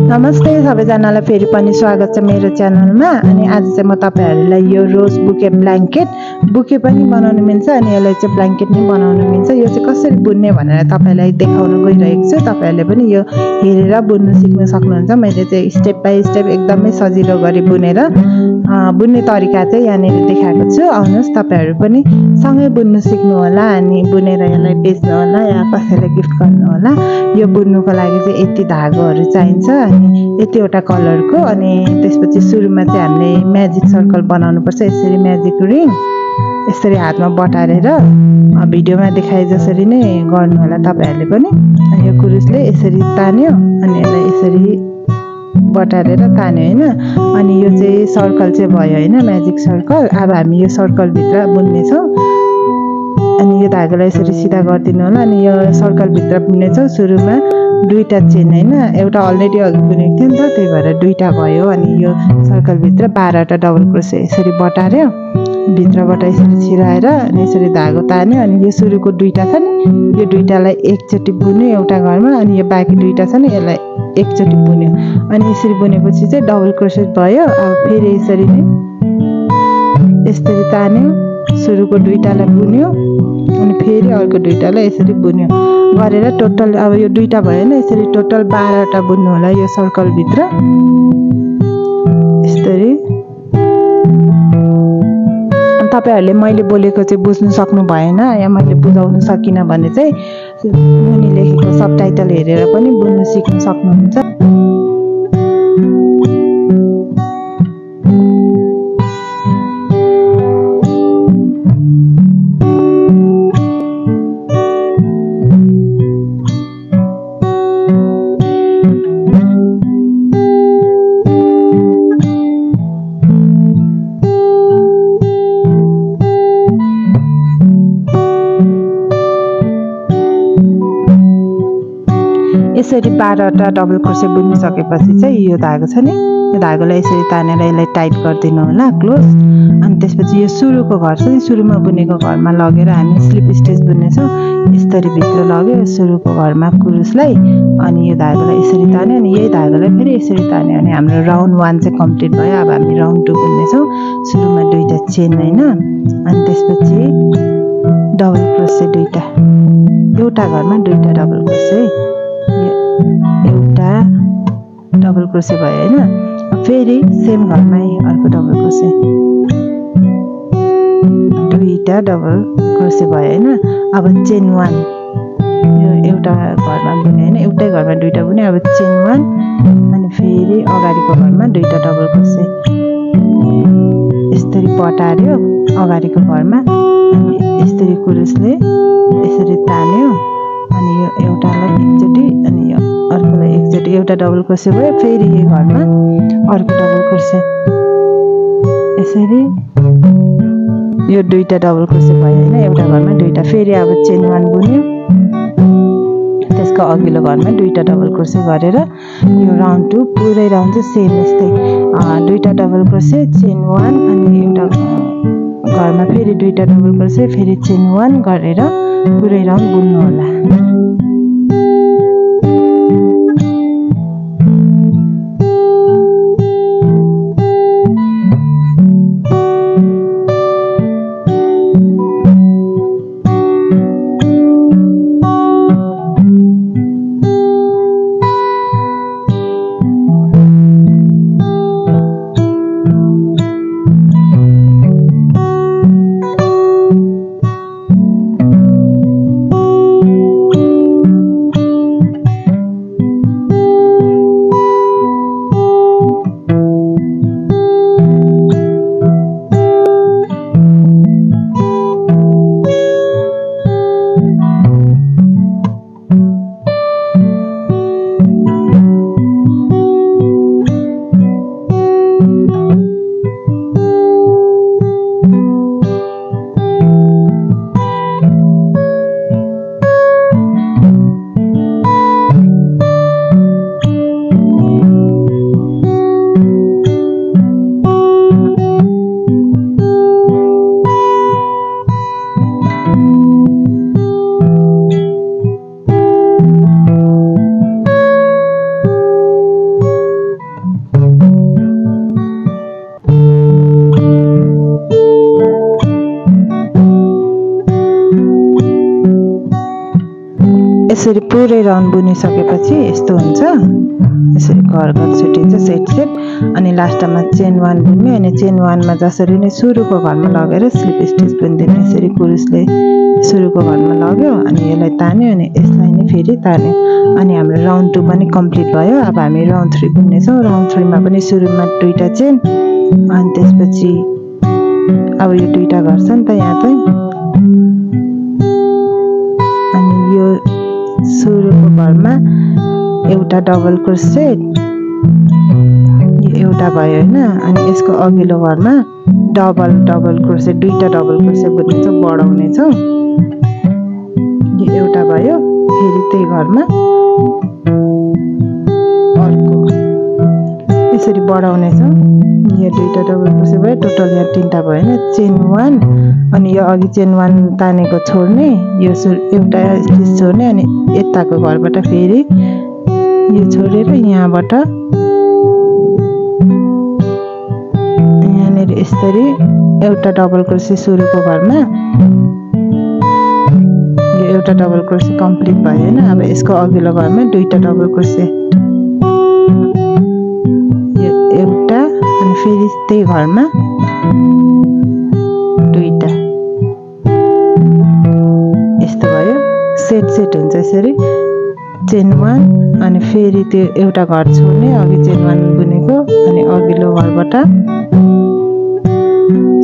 नमस्ते सबैजनालाई फेरि पनि स्वागत छ मेरो च्यानलमा। अनि आज चाहिँ म तपाईहरुलाई यो रोज बुके ब्ल्याङ्केट बुके पनि बनाउन मिल्छ अनि यसलाई चाहिँ ब्ल्याङ्केट पनि बनाउन मिल्छ। यो चाहिँ कसरी बुन्ने भनेर तपाईलाई देखाउन गइरहेको छु। तपाईहरुले पनि यो हेरेर बुन्न सिक्न सक्नुहुन्छ। मैले चाहिँ स्टेप बाइ स्टेप एकदमै सजिलो गरी बुनेर बुन्ने तरिका चाहिँ यहाँनिर देखाएको छु। आउनुहोस् तपाईहरु पनि सँगै बुन्न सिक्नु होला अनि बुनेर यसलाई बेच्नु होला या कसैलाई गिफ्ट गर्नु होला। यो बुन्नुको लागि चाहिँ यति धागोहरु चाहिन्छ अनि यतिवटा कलरको। अनि त्यसपछि सुरुमा चाहिँ हामीले म्याजिक सर्कल बनाउनु पर्छ। यसरी म्याजिक रिङ यसरी हातमा बटारेर भिडियोमा देखाए जसरी नै गर्नु होला तपाईहरुले पनि। अनि यो कुरुसले यसरी तान्यो अनि यसलाई यसरी बटारेर तान्यो हैन। अनि यो चाहिँ सर्कल चाहिँ भयो हैन, म्याजिक सर्कल। अब हामी यो सर्कल भित्र बुन्ने छौं। अनि यो धागोलाई यसरी सिधा गर्दिनु होला। अनि यो सर्कल भित्र बुन्ने छौं। सुरुमा दुईटा चेन हैन, एउटा अलरेडी अघि बुनेको थियो नि त, त्यही भएर दुईटा भयो। अनि यो सर्कल भित्र 12 टा डबल क्रोशे यसरी बटार्यो, भित्रबाट यसरी छिराएर अनि यसरी धागो तान्यो। अनि यो सुरुको दुईटा छ नि, यो दुईटालाई एकचोटी बुन्यो एउटा घरमा। अनि यो बाँकी दुईटा छ नि, यसलाई एकचोटी बुन्यो। अनि यसरी बुनेपछि चाहिँ डबल क्रोशे भयो। अब फेरि यसरी नै यसरी तान्यो, सुरुको दुईटालाई बुन्यो अनि फेरि अर्को दुईटालाई यसरी बुन्यो गरेर टोटल अब यो दुईटा भयो नि, यसरी टोटल 12 टा बुन्नु होला यो सर्कल भित्र यसरी। तपाईहरुले मैले बोलेको चाहिँ बुझ्नु सक्नु भएन या मैले बुझाउन सकिन भने चाहिँ मुनि लेखेको सबटाइटल हेरेर पनि बुन्न सिक्न सक्नुहुन्छ। यसरी 12 टा डबल क्रोशे बुनिसकेपछि चाहिँ यो धागो छ नि, यो धागोलाई यसरी तानेर यसलाई टाइट गरिदिनु होला क्लोज। अनि त्यसपछि यो सुरुको घर चाहिँ सुरुमा बुनेको घरमा लगेर हामी स्लिप स्टिच बुन्नेछौँ। यसरी भित्र लग्यो सुरुको घरमा कुरुसलाई। अनि यो धागोलाई यसरी तान्यो अनि यही धागोलाई फेरि यसरी तान्यो अनि हाम्रो राउन्ड 1 चाहिँ कम्प्लिट भयो। अब हामी राउन्ड 2 बुन्नेछौँ। सुरुमा दुईटा चेन हैन, अनि त्यसपछि डबल क्रोशे दुईटा, एउटा घरमा दुईटा डबल क्रोशे, एउटा डबल क्रोशे भयो हैन। फेरि सेम घरमै अर्को डबल क्रोशे, दुईटा डबल क्रोशे भयो हैन। अब चेन 1 यो एउटा घरमा बुने हैन, एउटै घरमा दुईटा बुने। अब चेन 1 अनि फेरि अगाडिको घरमा दुईटा डबल क्रोशे यसरी बटार्यो अगाडिको घरमा। अनि यसरी कुरुसले यसरी तान्यो अनि यो एउटालाई एकचोटी अनि यो अर्कोलाई एकचोटी, एउटा डबल क्रोशे भयो। फेरि यो घरमा अर्को डबल क्रोशे यसरी, यो दुईटा डबल क्रोशे भयो हैन, एउटा घरमा दुईटा। फेरि अब चेन 1 बुन्यो, त्यसको अघिल्लो घरमा दुईटा डबल क्रोशे गरेर यो राउन्ड 2 पुरै राउन्ड चाहिँ सेम यस्तै दुईटा डबल क्रोशे चेन 1 अनि एउटा घरमा फेरि दुईटा डबल क्रोशे फेरि चेन 1 गरेर पुरै राउन्ड बुन्नु होला। यसरी पुरै राउन्ड बुनिसकेपछि यस्तो हुन्छ। यसरी घर छुटिन्छ सेट सेट। अनि लास्टमा चेन 1 बुन्ने। अनि चेन 1 मा जसरी नै सुरुको घरमा लगेर स्लिप स्टिच बुनिदिने। यसरी कुरुसले सुरुको घरमा लग्यो अनि यसलाई तान्यो अनि यसलाई नै फेरि तान्यो। अनि हाम्रो राउन्ड 2 पनि कम्प्लिट भयो। अब हामी राउन्ड 3 बुन्ने छौं। राउन्ड 3 मा पनि सुरुमा 2टा चेन अनि त्यसपछि अब यो 2टा गर्छ नि त यहाँ चाहिँ। अनि यो सुरुको घरमा एउटा डबल क्रोसेट यो एउटा भयो हैन। अनि यसको अघिल्लो घरमा डबल क्रोसेट 2टा डबल क्रोसेट बुन्ने छौं बढाउने छौं। यो एउटा भयो। फेरि त्यही घरमा अर्को यसरी बढाउने छौं। यो 2टा डबल क्रोसेट भयो। टोटल यहाँ 3टा भयो हैन। चेन 1 अनि यो अघि चेन 1 तानेको छोड्ने यो एउटा स्टिच छोड्ने अनि यताको घरबाट फेरि यो छोडेर यहाँबाट यहाँनेर यसरी एउटा डबल क्रोसेट सुरुको घरमा यो एउटा डबल क्रोसेट कम्प्लिट भयो हैन। अब यसको अघिल्लो घरमा 2टा डबल क्रोसेट यो एउटा अनि फेरि त्यही घरमा 2टा यस्तो भयो। सेट सेट हुन्छ यसरी। चेन 1 अनि फेरि त्यो एउटा घर छोड्ने अघि चेन 1 बुनेको अनि अघिल्लो घरबाट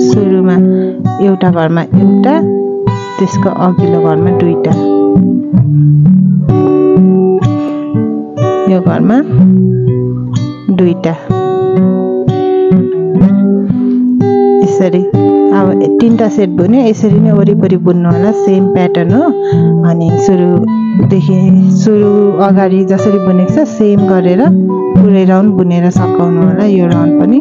सुरुमा एउटा घरमा एउटा त्यसको अघिल्लो घरमा 2टा यो घरमा 2टा यसरी। अब 3टा सेट बुन्यो। यसरी नै वरिपरि बुन्नु होला। सेम प्याटर्न हो। अनि सुरु अगाडि जसरी बुनेको छ सेम गरेर पुरै राउन्ड बुनेर सकाउनु होला यो राउन्ड पनि।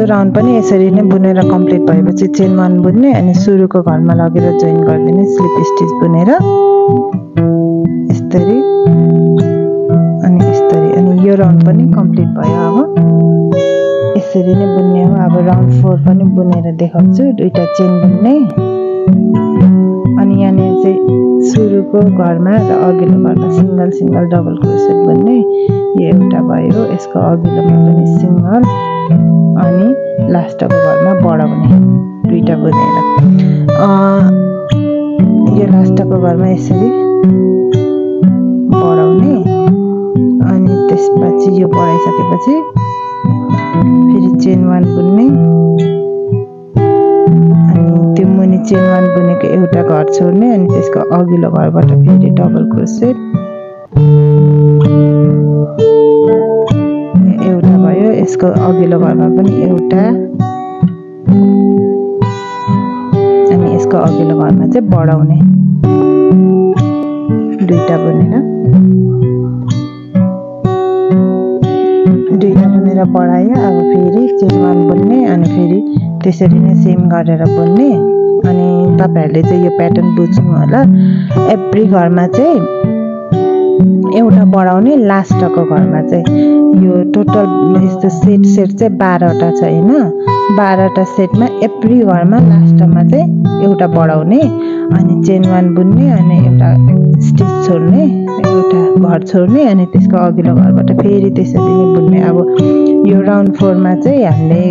राउन्ड पनि यसरी नै बुनेर कम्प्लिट भएपछि चेन 1 बुन्ने अनि सुरुको घरमा लगेर जोइन गर्दिने स्लिप स्टिच बुनेर यसरी अनि यसरी। अनि यो राउन्ड पनि कम्प्लिट भयो। अब यसरी नै बुन्ने हो। अब राउन्ड 4 पनि बुनेर देखाउँछु। 2टा चेन बुन्ने अनि यहाँ चाहिँ सुरुको घरमा र अघिल्लो घरमा सिंगल सिंगल डबल क्रोसेट बुन्ने। यो एउटा भयो। यसको अघिल्लोमा पनि सिंगल अनि लास्टको घरमा बढाउने 2टा बुनेर यो लास्टको घरमा यसरी बढाउने। अनि त्यसपछि यो बढाइसकेपछि फेरि चेन 1 बुन्ने अनि त्यो मुनि चेन 1 बुनेको एउटा घर छोड्ने अनि त्यसको अघिल्लो घरबाट फेरि डबल क्रोसेट एउटा भयो। यसको अघिल्लो घरमा पनि एउटा अनि यसको अघिल्लो घरमा चाहिँ बढाउने दुईटा बुनेर बढायो। अब फेरि चेन 1 बुन्ने अनि फेरि त्यसरी नै सेम गरेर बुन्ने। अनि तपाईहरुले चाहिँ यो प्याटर्न बुझ्नु होला। एभ्री घरमा चाहिँ एउटा बढाउने, लास्टको घरमा चाहिँ यो टोटल यस्तो सेट चाहिँ 12 वटा छ हैन। 12 वटा सेटमा एभ्री घरमा लास्टमा चाहिँ एउटा बढाउने अनि चेन 1 बुन्ने अनि एउटा स्टिच छोड्ने, एउटा घर छोड्ने अनि त्यसको अघिल्लो घरबाट फेरि त्यसरी नै बुन्ने। अब यो राउन्ड 4 मा चाहिँ हामीले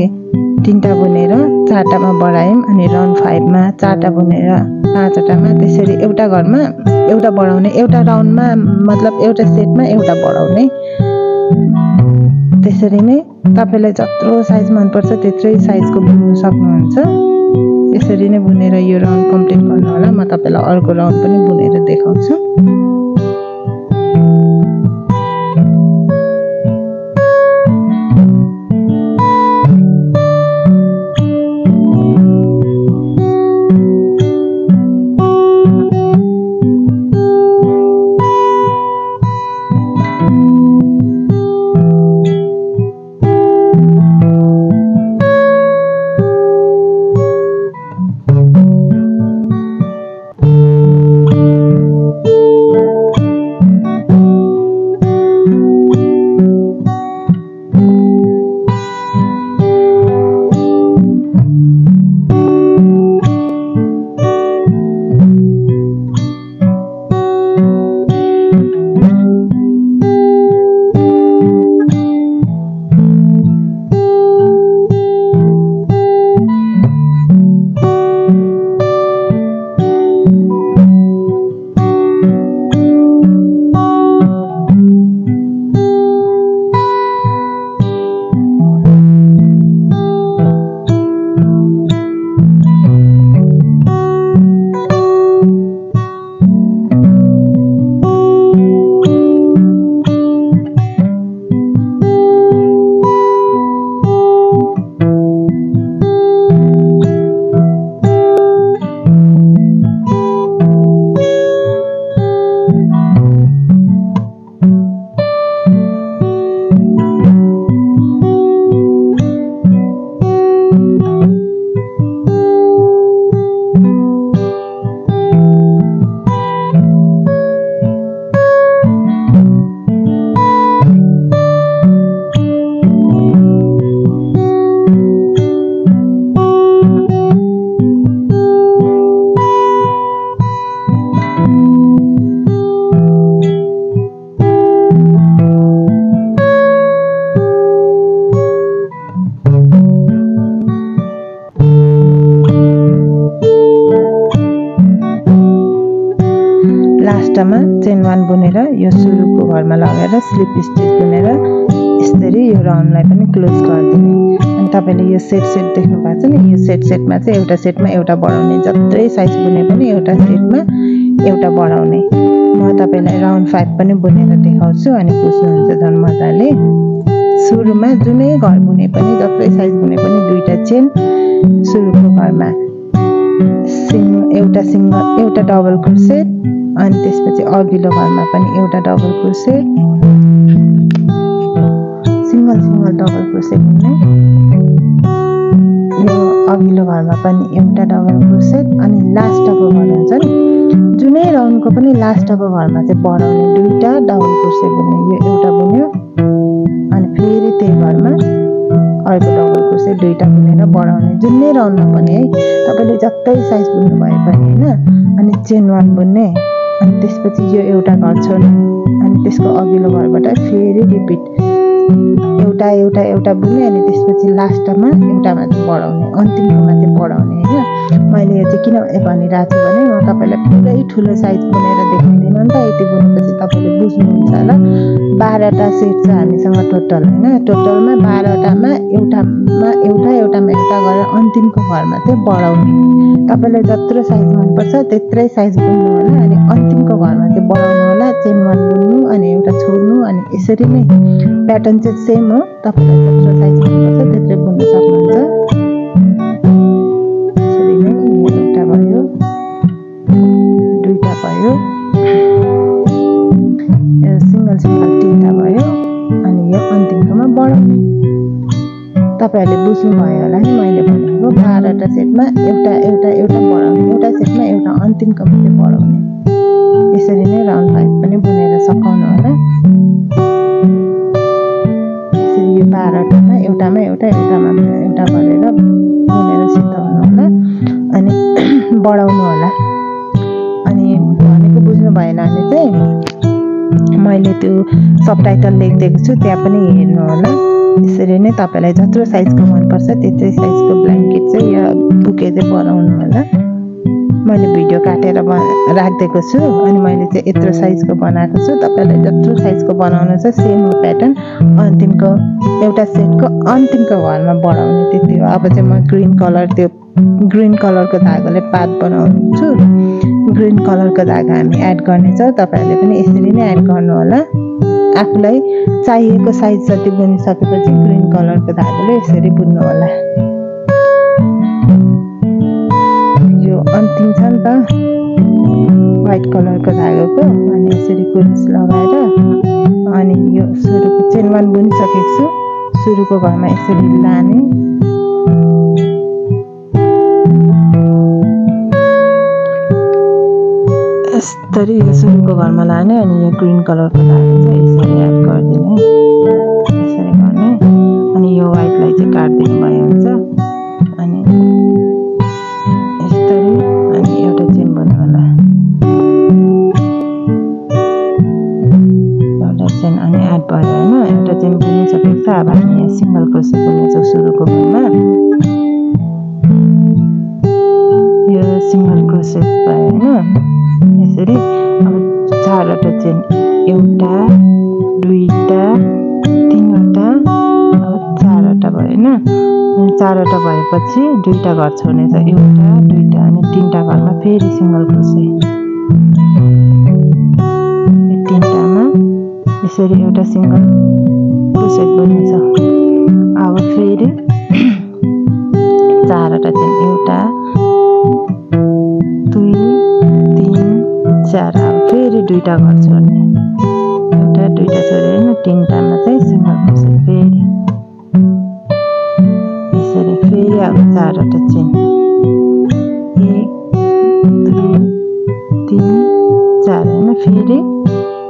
3टा बुनेर 4टामा बढायौं अनि राउन्ड 5 मा 4टा बुनेर 5वटामा त्यसरी एउटा घरमा एउटा बढाउने, एउटा राउन्डमा मतलब एउटा सेटमा एउटा बढाउने। त्यसरी नै तपाईलाई जत्रो साइज मन पर्छ त्यत्रै साइजको बुन्न सक्नुहुन्छ। यसरी नै बुनेर यो राउन्ड कम्प्लिट गर्नु होला। म तपाईलाई अर्को राउन्ड पनि बुनेर देखाउँछु। लास्टमा चेन 1 बुनेर यो सुरुको घरमा लगाएर स्लिप स्टिच बुनेर यसरी यो राउन्डलाई पनि क्लोज गरिदिने। अनि तपाईले यो सेट देख्नु भएको छ नि, यो सेटमा चाहिँ एउटा सेटमा एउटा बढाउने, जत्रै साइज बुने पनि एउटा सेटमा एउटा बढाउने। म तपाईलाई राउन्ड 5 पनि बुनेर देखाउँछु अनि बुझ्नुहुन्छ झन् मजाले। सुरुमा जुनै घर बुने पनि जत्रै साइज बुने पनि दुईटा चेन सुरुको घरमा एउटा डबल क्रोसेट अनि त्यसपछि अघिल्लो घरमा पनि एउटा डबल क्रोसेट, सिंगल डबल क्रोसेट बुन्ने। यो अघिल्लो घरमा पनि एउटा डबल क्रोसेट अनि लास्टको घर हुन्छ नि, जुनै राउन्डको पनि लास्टको घरमा चाहिँ बढाउने दुईटा डबल क्रोसेट बुन्ने। यो एउटा बुन्यो अनि फेरि त्यही घरमा अर्को डबल क्रोसेट दुईटा बुनेर बढाउने, जुनै राउन्डमा पनि है। तपाईले जत्रै साइज बुन्नु भए पनि हैन। अनि चेन 1 बुन्ने अनि त्यसपछि यो एउटा घर छोड्ने अनि त्यसको अघिल्लो घरबाट फेरि रिपिट एउटा बुन्ने अनि त्यसपछि लास्टमा एउटामा चाहिँ बढाउने, अन्तिमकोमा चाहिँ बढाउने हैन। मैले यो चाहिँ किन भनिरहेको छु भने म तपाईलाई पुरै ठुलो साइज बुनेर देखाउँदिन नि त। यति बुनेपछि तपाईले बुझ्नुहुन्छ होला। 12वटा सेट छ हामीसँग टोटल हैन। टोटलमा 12वटामा एउटामा एउटा गरेर अन्तिमको घरमा चाहिँ बढाउने। तपाईलाई जत्रो साइज मन पर्छ त्यत्रै साइज बुन्नु होला अनि अन्तिमको घरमा चाहिँ बढाउनु होला। चेन 1 बुन्नु अनि एउटा छोड्नु अनि यसरी नै प्याटर्न चाहिँ सेम सेम हो तपाईलाई जत्रो साइज मनपर्छ त्यत्रै बुन्न सक्नुहुन्छ यसरी नै एउटा भयो दुईटा भयो सिंगल सिंगल तीनटा भयो अनि यो अन्तिमकोमा बढाउने तपाईहरुले बुझ्नु भयो होला नि मैले भनेको 12 वटा सेटमा एउटा एउटा एउटा बढाउने एउटा सेटमा एउटा अन्तिमकोमा चाहिँ बढाउने यसरी नै राउन्ड 5 पनि बुनेर सकाउनु होला यसरी यो 12 वटामा एउटामा एउटा एउटामा एउटा गरेर बुनेर सिधाउनु होला अनि बढाउनु होला अनि भनेको बुझ्नु भएन भने चाहिँ मैले त्यो सबटाइटल लेखिदिएको छु त्यहाँ पनि हेर्नु होला यसरी नै तपाईलाई जत्रो साइजको मन पर्छ त्यत्रै साइजको ब्ल्याङ्केट चाहिँ या बुके चाहिँ बनाउनु होला मैले भिडियो काटेर राख्दिएको छु अनि मैले चाहिँ यत्रो साइजको बनाएको छु तपाईलाई जत्रो साइजको बनाउनु छ सेम हो प्याटर्न अन्तिमको एउटा सेटको अन्तिमको घरमा बढाउने त्यति हो अब चाहिँ म ग्रीन कलरको धागोले पात बनाउँछु ग्रीन कलरको धागा हामी एड गर्नेछौँ तपाईहरुले पनि यसरी नै एड गर्नु होला आफुलाई चाहिएको साइज जति बुनिसकेपछि ग्रीन कलरको धागोले यसरी बुन्नु होला यो अन्तिम छ नि त व्हाइट कलरको धागोको अनि यसरी कुर्स लगाएर अनि यो सुरुको चेन 1 बुनिसकेको छु सुरुको घरमा यसरी लाने यसरी यो सुरुको घरमा लाने अनि यो ग्रीन कलरको धागो चाहिँ यसरी एड गरिदिने यसरी गर्ने अनि यो व्हाइटलाई चाहिँ काट्दिनु भयो हुन्छ अनि यसरी अनि एउटा चेन बुन्नु होला एउटा चेन अनि एड भयो हैन एउटा चेन बुनिसकेको छ अब हामी यहाँ सिंगल क्रोसेट बुन्नेछौँ सुरुको घरमा यो सिंगल क्रोसेट भयो हैन यसरी अब 4 वटा चेन एउटा दुईटा तीनवटा अब 4 वटा भयो हैन अनि 4 वटा भएपछि दुईटा घर छोड्ने छ एउटा दुईटा अनि तीनटा घरमा फेरि सिंगल क्रोसेट यो तीनटामा यसरी एउटा सिंगल क्रोसेट बुन्ने छ अब फेरि 4 वटा चेन एउटा 4 अब फेरि दुईटा घर छोड्ने एउटा दुईटा छोडेर हैन तीनटामा चाहिँ सिंगल क्रोसेट फेरि यसरी फेरि अब 4 वटा चेन 1 2 3 4 हैन फेरि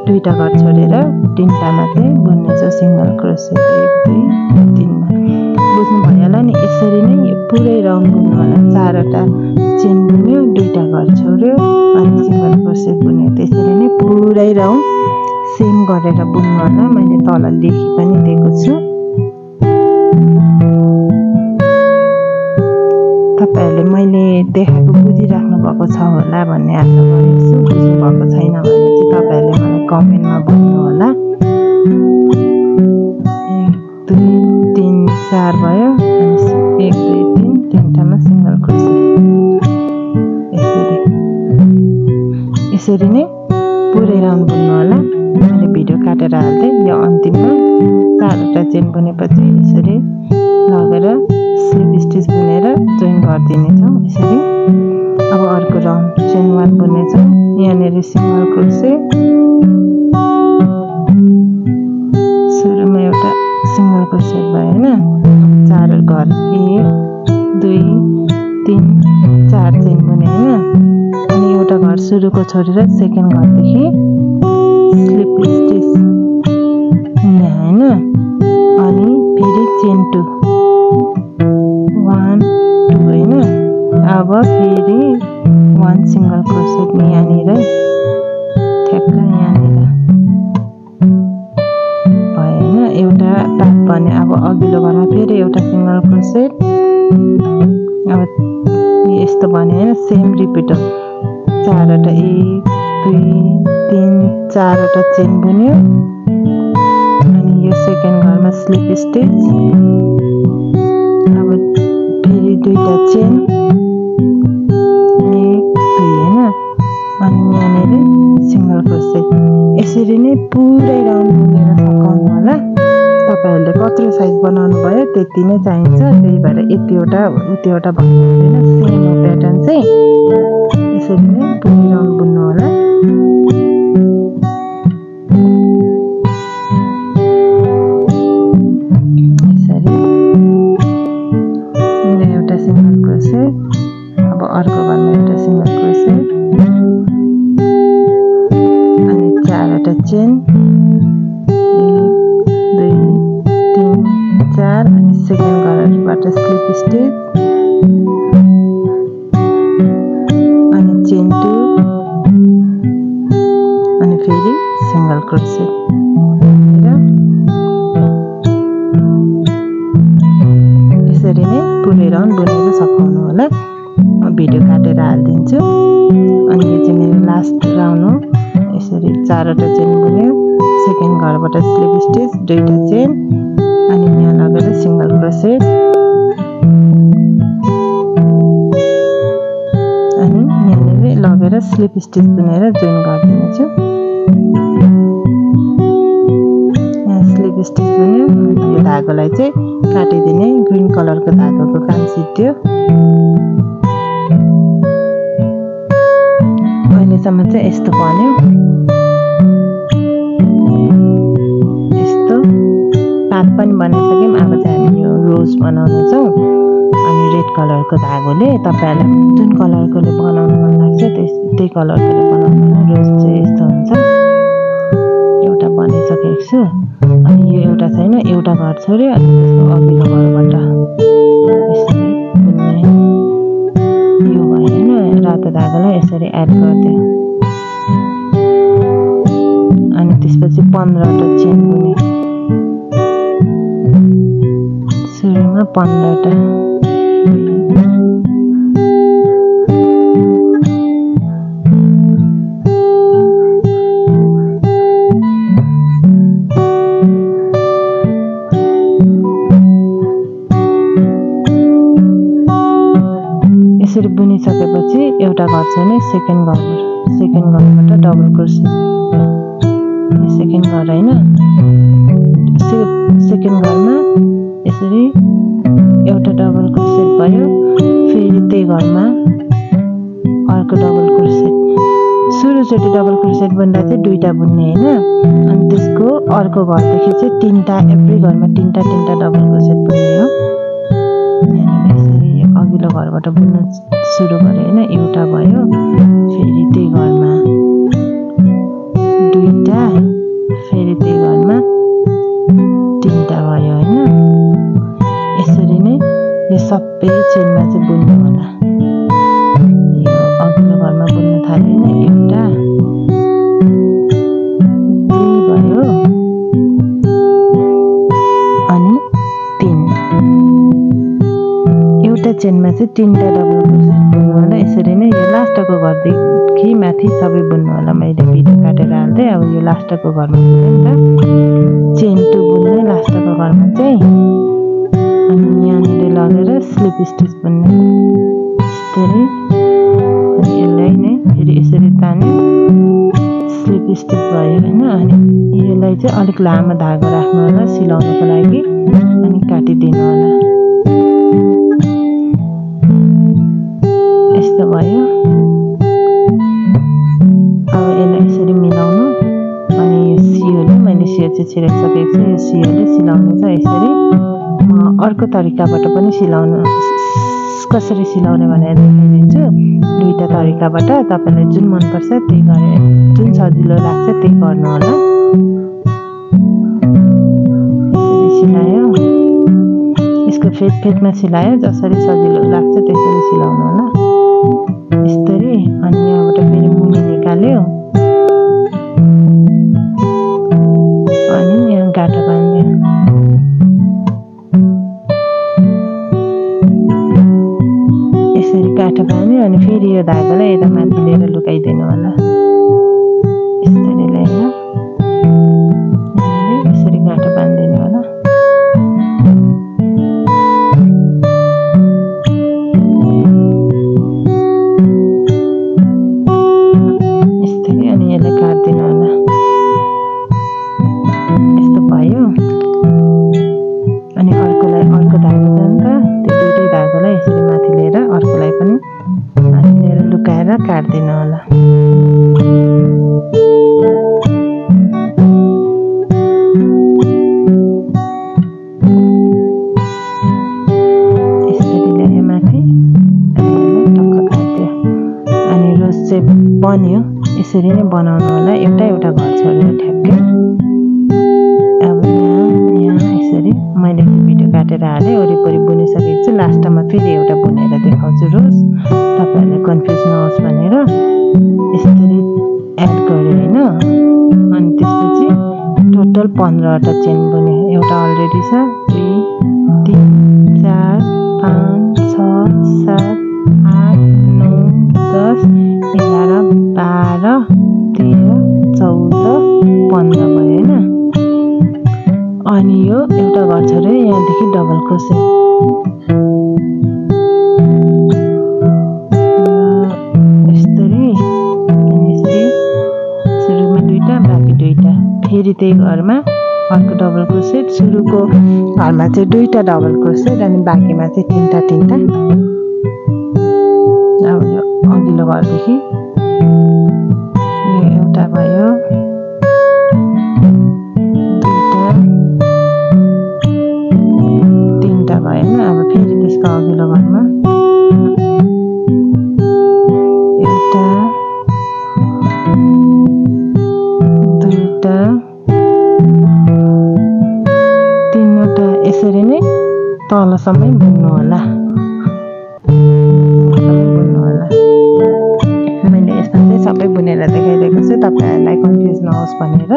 दुईटा घर छोडेर तीनटामा चाहिँ बुन्नेछौँ सिंगल क्रोसेट 1 2 3 मा बुझ्नु भयो होला नि यसरी नै पुरै राउन्ड बुन्नु होला 4 वटा चेन बुन्यो दुईटा घर छोड्यो अनि सिंगल क्रोसेट बुन्यो त्यसरी नै पुरै राउन्ड सेम गरेर बुन्नु होला मैले तल लेखि पनि दिएको छु तपाईहरुले मैले देखाएको बुझिराख्नु भएको छ होला भन्ने आशा गरेको छु बुझ्नु भएको छैन भने चाहिँ तपाईहरुले मलाई कमेन्टमा भन्नु होला 1 2 3 4 भयो अनि 1 2 3 तीनटामा सिंगल क्रोसेट यसरी नै पुरै राउन्ड बुन्नु होला मैले भिडियो काटेर हाल्दै यो अन्तिममा 4 वटा चेन बुनेपछि यसरी लगेर स्लिप स्टिच बुनेर जोइन गरिदिनेछौँ यसरी अब अर्को राउन्ड चेन 1 बुन्नेछौँ यहाँनेर सिंगल क्रोसेट सुरुमा एउटा सिंगल क्रोसेट भयो हैन 4 घर 1 2 3 4 चेन बुने हैन अनि एउटा घर सुरुको छोडेर सेकेन्ड घरदेखि स्लिप स्टिच यहाँ हैन अनि फेरि चेन 2 1 2 हैन अब फेरि 1 सिंगल क्रोसेट यहाँनिर ठ्याक्क यहाँनिर भयो हैन एउटा टाप भने अब अघिल्लो घरमा फेरि एउटा सिंगल क्रोसेट अब यस्तो भने हैन सेम रिपिट हो 4 वटा 1 2 3 4 वटा चेन बुन्यो अनि यो सेकेन्ड घरमा स्लिप स्टिच अब फेरि दुईटा चेन 1 2 हैन अनि यहाँनेर सिंगल क्रोसेट यसरी नै पुरै राउन्ड बुनेर सकाउनु होला तपाईहरुले कत्रो साइज बनाउनु भयो त्यति नै चाहिन्छ त्यही भएर यतिवटा उतिवटा भन्नु हुँदैन सेम हो प्याटर्न चाहिँ यसरी नै पुनिराउन्ड बुन्नु होला यसरी एउटा सिंगल क्रोसेट अब अर्को घरमा एउटा सिंगल क्रोसेट अनि 4 वटा चेन 1 2 3 4 अनि सेकेन्ड घरबाट स्लिप स्टिच अनि चेन 2 अनि फेरि सिंगल क्रोसेट यसरी नै पुरै राउन्ड बुनेर सकाउनु होला म भिडियो काटेर हाल्दिन्छु अनि यो चाहिँ मेरो लास्ट राउन्ड हो यसरी 4 वटा चेन बुन्यो सेकेन्ड घरबाट स्लिप स्टिच 2 टा चेन अनि यहाँ लगेर सिंगल क्रोसेट अनि यहाँनिर लगेर स्लिप स्टिच बुनेर जोइन गरिदिन्छु यहाँ स्लिप स्टिच बुन्यो यो धागोलाई चाहिँ काटिदिने ग्रीन कलरको धागोको काम सिद्धियो अहिलेसम्म चाहिँ यस्तो बन्यो यस्तो पात पनि बनाइसक्यौं अब चाहिँ हामी यो रोज बनाउने छौं अनि रेड कलरको धागोले तपाईहरुलाई जुन कलरकोले बनाउन मन लाग्छ त्यही कलरकोले बनाउनु होला रोज चाहिँ यस्तो हुन्छ एउटा बनाइसकेको छु अनि यो एउटा छैन एउटा घर छोड्यो अनि त्यसको अघिल्लो घरबाट यसरी बुन्ने यो भएन रातो धागोलाई यसरी एड गर्दियो अनि त्यसपछि 15 वटा चेन बुने सुरुमा 15 वटा यसरी बुनिसकेपछि एउटा घर छोड्ने सेकेन्ड घरबाट डबल क्रोसेट सेकेन्ड घर हैन सेकेन्ड घरमा यसरी एउटा डबल क्रोसेट भयो फेरि त्यही घरमा अर्को डबल क्रोसेट सुरुचोटी डबल क्रोसेट बुन्दा चाहिँ 2 टा बुन्ने हैन अनि त्यसको अर्को घरदेखि चाहिँ 3 टा एभ्री घरमा 3 टा डबल क्रोसेट बुन्ने हो यसरी अघिल्लो घरबाट बुन्न सुरु गरे हैन एउटा भयो फेरि त्यही घरमा 2 टा फेरि त्यही घरमा 3 टा भयो हैन यसरी नै यो सबै चेनमा चाहिँ बुन्नु होला यो अघिल्लो घरमा बुन्न थाले हैन एउटा 2 भयो अनि 3 एउटा चेनमा चाहिँ 3 टा डबल क्रोसेट बुन्नु होला यसरी नै यो लास्टको घरदेखि माथि सबै बुन्नु होला मैले भिडियो काटेर हाल्दै अब यो लास्टको घरमा बुन्ने नि त चेन 2 बुन्ने लास्टको घरमा चाहिँ अनि यहाँनिर लगेर स्लिप स्टिच बुन्ने यसरी अनि यसलाई नै फेरि यसरी तान्यो स्लिप स्टिच भयो हैन अनि यसलाई चाहिँ अलिक लामो धागो राख्नु होला सिलाउनको लागि अनि काटिदिनु होला यस्तो भयो अब यसलाई यसरी मिलाउनु अनि यो सियोले मैले सियो चाहिँ छिराइसकेको छु यो सियोले सिलाउनु छ यसरी म अर्को तरिकाबाट पनि सिलाउनु कसरी सिलाउने भनेर देखाइदिन्छु 2 टा तरिकाबाट तपाईलाई जुन मन पर्छ त्यही गरे जुन सजिलो लाग्छ त्यही गर्नु होला यसरी सिलायो यसको फेदमा सिलायो जसरी सजिलो लाग्छ त्यसरी सिलाउनु होला यसरी अनि यहाँबाट फेरि मुनि निकाल्यो अनि यहाँ गाँठो बान्दियो यसरी गाँठो बान्दियो अनि फेरि यो धागोलाई यता माथि लिएर लुकाइदिनु होला यसरी ल्याएर यसरी गाँठो बान्दिनु होला काट्दिनु होला। यसरी ल्याए माथि टक्क काट्दियो अनि रोज चाहिँ बन्यो। यसरी नै बनाउनु होला, एउटा एउटा घर छोडेर ठ्याक्कै। अब यहाँ यसरी मैले भिडियो काटेर हालेँ, वरिपरि बुनिसकेको छु। लास्टमा फेरि एउटा बुनेर देखाउँछु रोज, तपाईहरुलाई कन्फ्युज नहोस् भनेर। यसरी एड गरेँ हैन। अनि त्यसपछि टोटल 15 वटा चेन बुने। एउटा अलरेडी छ, 2 3 4 5 6 7 8 9 10 11 12 13 14 15 भयो हैन। अनि यो एउटा घर छोडेर यहाँदेखि डबल क्रोसेट यसरी। अनि यसरी सुरुमा दुईटा बाँकी दुईटा, फेरि त्यही घरमा अर्को डबल क्रोसेट। सुरुको घरमा चाहिँ दुईटा डबल क्रोसेट अनि बाँकीमा चाहिँ तीनटा तीनटा। अब यो अघिल्लो घरदेखि यो एउटा भयो, दुईटा तीनटा भएन। अब फेरि त्यसको अघिल्लो घरमा एउटा दुईटा तीनवटा, यसरी नै तलसम्मै बुन्नु होला। मैले यसमा चाहिँ सबै बुनेर देखाइदिएको छु तपाईहरुलाई कन्फ्युज नहोस् भनेर।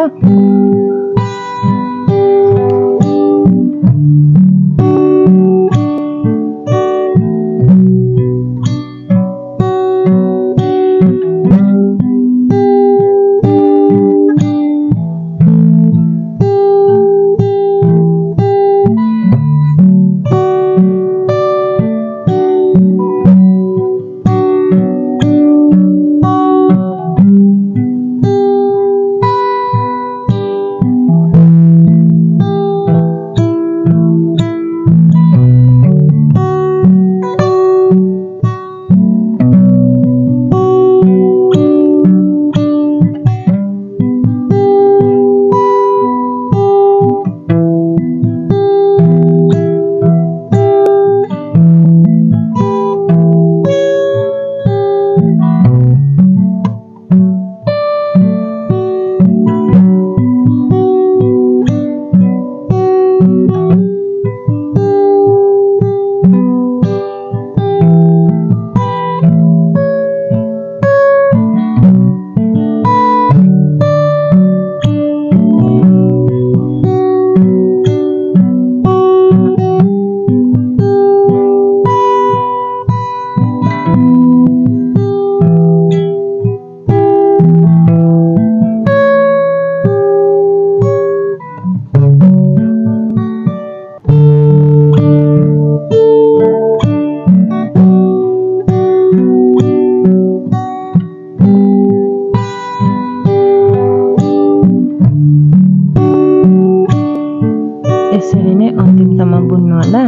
यसरी नै अन्तिमसम्म बुन्नु होला।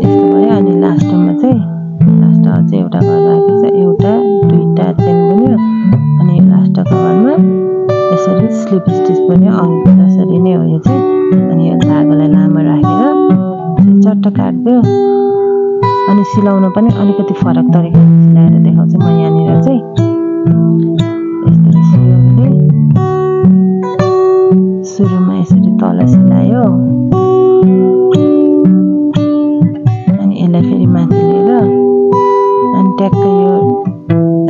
यस्तो भयो। अनि लास्टमा चाहिँ अझै एउटा घर बाँकी छ, एउटा दुईटा चेन बुन्यो अनि लास्टको घरमा यसरी स्लिप स्टिच बुन्यो। अघि जसरी नै हो यो चाहिँ। अनि यो धागोलाई लामो राखेर चट्ट काट्दियो। अनि सिलाउन पनि अलिकति फरक तरिकाले सिलाएर देखाउँछु म यहाँनिर चाहिँ। यसरी सियो भने सुरुमा यसरी तल सिलायो अनि यसलाई फेरि माथि लिएर अनि ट्याक्कै यो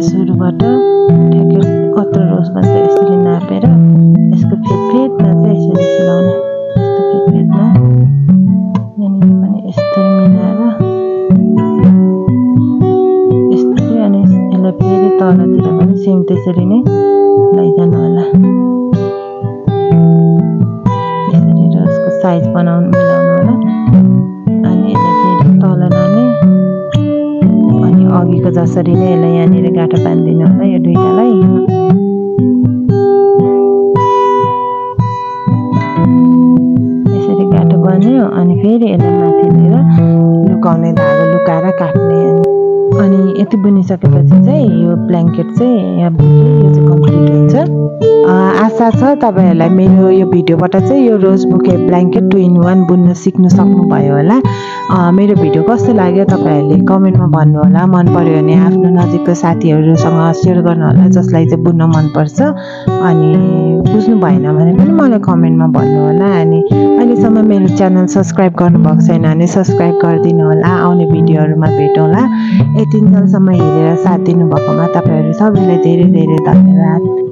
सुरुबाट ठ्याक्कै कत्रो रोज बन्छ यसरी नापेर यसको फेदमा चाहिँ यसरी सिलाउने। यस्तो फेदमा यहाँनिर पनि यस्तरी मिलाएर यस्तरी। अनि यसलाई फेरि तलतिर पनि सेम त्यसरी नै लैजानु होला। साइज बनाउनु मिलाउनु होला। अनि यसलाई फेरि तल लाने अनि अघिको जसरी नै यसलाई यहाँनिर गाँठो बान्दिनु होला यो दुईटालाई। यसरी गाँठो बन्यो अनि फेरि यसलाई माथि लिएर यो सुकाउने धागो लुकाएर काट्ने अनि यति बुनिसकेपछि चाहिँ यो ब्ल्याङ्केट चाहिँ यो चाहिँ कम्प्लिट हुन्छ आशा छ तपाईहरुलाई मेरो यो भिडियोबाट चाहिँ यो रोज बुके ब्ल्याङ्केट 2 in 1 बुन्न सिक्नु सक्नुभयो होला मेरो भिडियो कस्तो लाग्यो तपाईहरुले कमेन्टमा भन्नु होला मन पर्यो भने आफ्नो नजिकको साथीहरुसँग शेयर गर्नु होला जसलाई चाहिँ बुन्न मन पर्छ अनि बुझ्नु भएन भने पनि मलाई कमेन्टमा भन्नु होला अनि अहिलेसम्म मेरो च्यानल सब्स्क्राइब गर्नुभएको छैन भने सब्स्क्राइब गरिदिनु होला आउने भिडियोहरुमा भेटौँला यतिन्जेलसम्म हेरेर साथ दिनु भएकोमा तपाईहरु सबैलाई धेरै धेरै धन्यवाद